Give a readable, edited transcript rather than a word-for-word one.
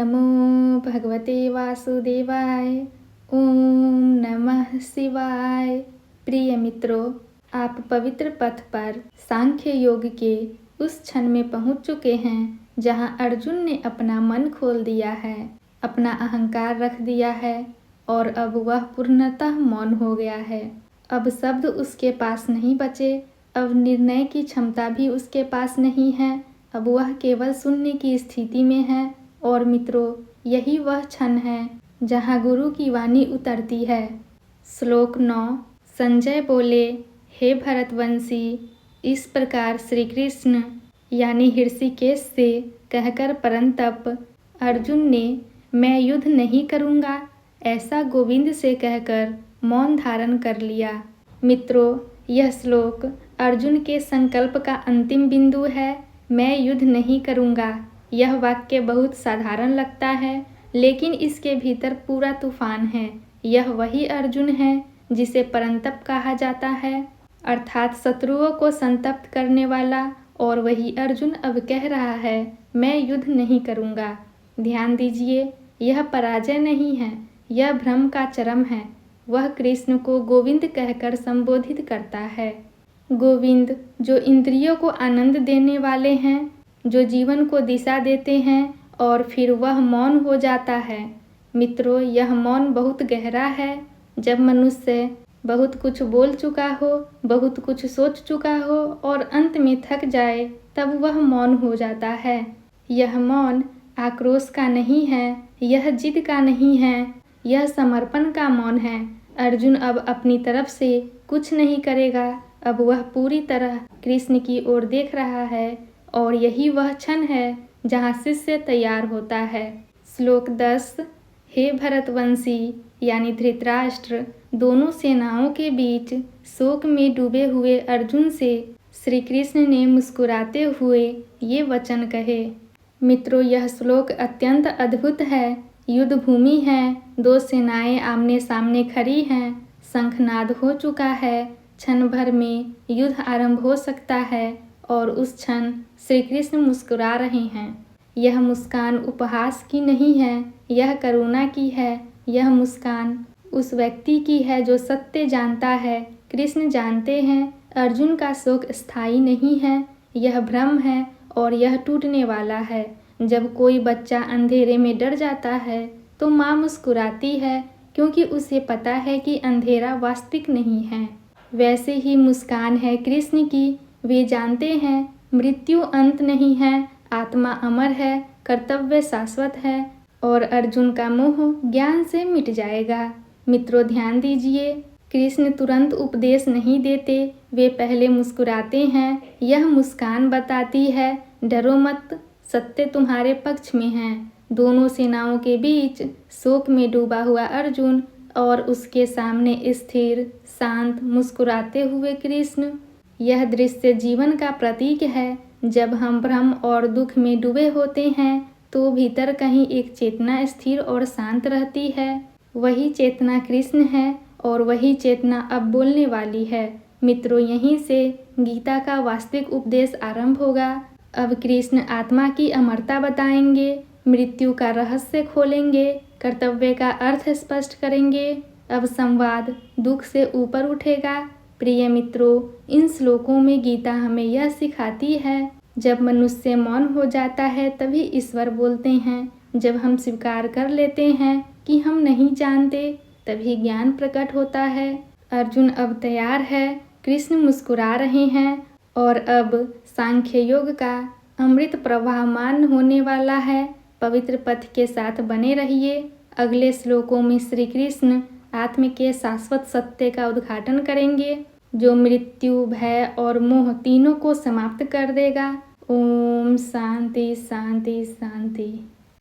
नमो भगवते वासुदेवाय। ओम नमः शिवाय। प्रिय मित्रों, आप पवित्र पथ पर सांख्य योग के उस क्षण में पहुंच चुके हैं जहां अर्जुन ने अपना मन खोल दिया है, अपना अहंकार रख दिया है और अब वह पूर्णतः मौन हो गया है। अब शब्द उसके पास नहीं बचे, अब निर्णय की क्षमता भी उसके पास नहीं है। अब वह केवल सुनने की स्थिति में है। और मित्रों, यही वह क्षण है जहाँ गुरु की वाणी उतरती है। श्लोक 9। संजय बोले, हे भरतवंशी, इस प्रकार श्री कृष्ण यानी ऋषिकेश से कहकर परंतप अर्जुन ने मैं युद्ध नहीं करूँगा ऐसा गोविंद से कहकर मौन धारण कर लिया। मित्रों, यह श्लोक अर्जुन के संकल्प का अंतिम बिंदु है। मैं युद्ध नहीं करूँगा। यह वाक्य बहुत साधारण लगता है, लेकिन इसके भीतर पूरा तूफान है। यह वही अर्जुन है जिसे परंतप कहा जाता है, अर्थात शत्रुओं को संतप्त करने वाला। और वही अर्जुन अब कह रहा है मैं युद्ध नहीं करूँगा। ध्यान दीजिए, यह पराजय नहीं है, यह भ्रम का चरम है। वह कृष्ण को गोविंद कहकर संबोधित करता है। गोविंद जो इंद्रियों को आनंद देने वाले हैं, जो जीवन को दिशा देते हैं, और फिर वह मौन हो जाता है। मित्रों, यह मौन बहुत गहरा है। जब मनुष्य बहुत कुछ बोल चुका हो, बहुत कुछ सोच चुका हो और अंत में थक जाए, तब वह मौन हो जाता है। यह मौन आक्रोश का नहीं है, यह जिद का नहीं है, यह समर्पण का मौन है। अर्जुन अब अपनी तरफ से कुछ नहीं करेगा। अब वह पूरी तरह कृष्ण की ओर देख रहा है और यही वह क्षण है जहाँ शिष्य तैयार होता है। श्लोक 10। हे भरतवंशी यानी धृतराष्ट्र, दोनों सेनाओं के बीच शोक में डूबे हुए अर्जुन से श्री कृष्ण ने मुस्कुराते हुए ये वचन कहे। मित्रों, यह श्लोक अत्यंत अद्भुत है। युद्ध भूमि है, दो सेनाएं आमने सामने खड़ी हैं, शंखनाद हो चुका है, क्षण भर में युद्ध आरंभ हो सकता है और उस क्षण श्री कृष्ण मुस्कुरा रहे हैं। यह मुस्कान उपहास की नहीं है, यह करुणा की है। यह मुस्कान उस व्यक्ति की है जो सत्य जानता है। कृष्ण जानते हैं अर्जुन का शोक स्थायी नहीं है, यह भ्रम है और यह टूटने वाला है। जब कोई बच्चा अंधेरे में डर जाता है तो माँ मुस्कुराती है, क्योंकि उसे पता है कि अंधेरा वास्तविक नहीं है। वैसे ही मुस्कान है कृष्ण की। वे जानते हैं मृत्यु अंत नहीं है, आत्मा अमर है, कर्तव्य शाश्वत है और अर्जुन का मोह ज्ञान से मिट जाएगा। मित्रों, ध्यान दीजिए, कृष्ण तुरंत उपदेश नहीं देते, वे पहले मुस्कुराते हैं। यह मुस्कान बताती है डरो मत, सत्य तुम्हारे पक्ष में है। दोनों सेनाओं के बीच शोक में डूबा हुआ अर्जुन और उसके सामने स्थिर, शांत, मुस्कुराते हुए कृष्ण। यह दृश्य जीवन का प्रतीक है। जब हम भ्रम और दुख में डूबे होते हैं तो भीतर कहीं एक चेतना स्थिर और शांत रहती है। वही चेतना कृष्ण है और वही चेतना अब बोलने वाली है। मित्रों, यहीं से गीता का वास्तविक उपदेश आरंभ होगा। अब कृष्ण आत्मा की अमरता बताएंगे, मृत्यु का रहस्य खोलेंगे, कर्तव्य का अर्थ स्पष्ट करेंगे। अब संवाद दुख से ऊपर उठेगा। प्रिय मित्रों, इन श्लोकों में गीता हमें यह सिखाती है, जब मनुष्य मौन हो जाता है तभी ईश्वर बोलते हैं। जब हम स्वीकार कर लेते हैं कि हम नहीं जानते, तभी ज्ञान प्रकट होता है। अर्जुन अब तैयार है, कृष्ण मुस्कुरा रहे हैं और अब सांख्य योग का अमृत प्रवाहमान होने वाला है। पवित्र पथ के साथ बने रहिए। अगले श्लोकों में श्री कृष्ण आत्म के शाश्वत सत्य का उद्घाटन करेंगे, जो मृत्यु, भय और मोह तीनों को समाप्त कर देगा। ओम शांति शांति शांति।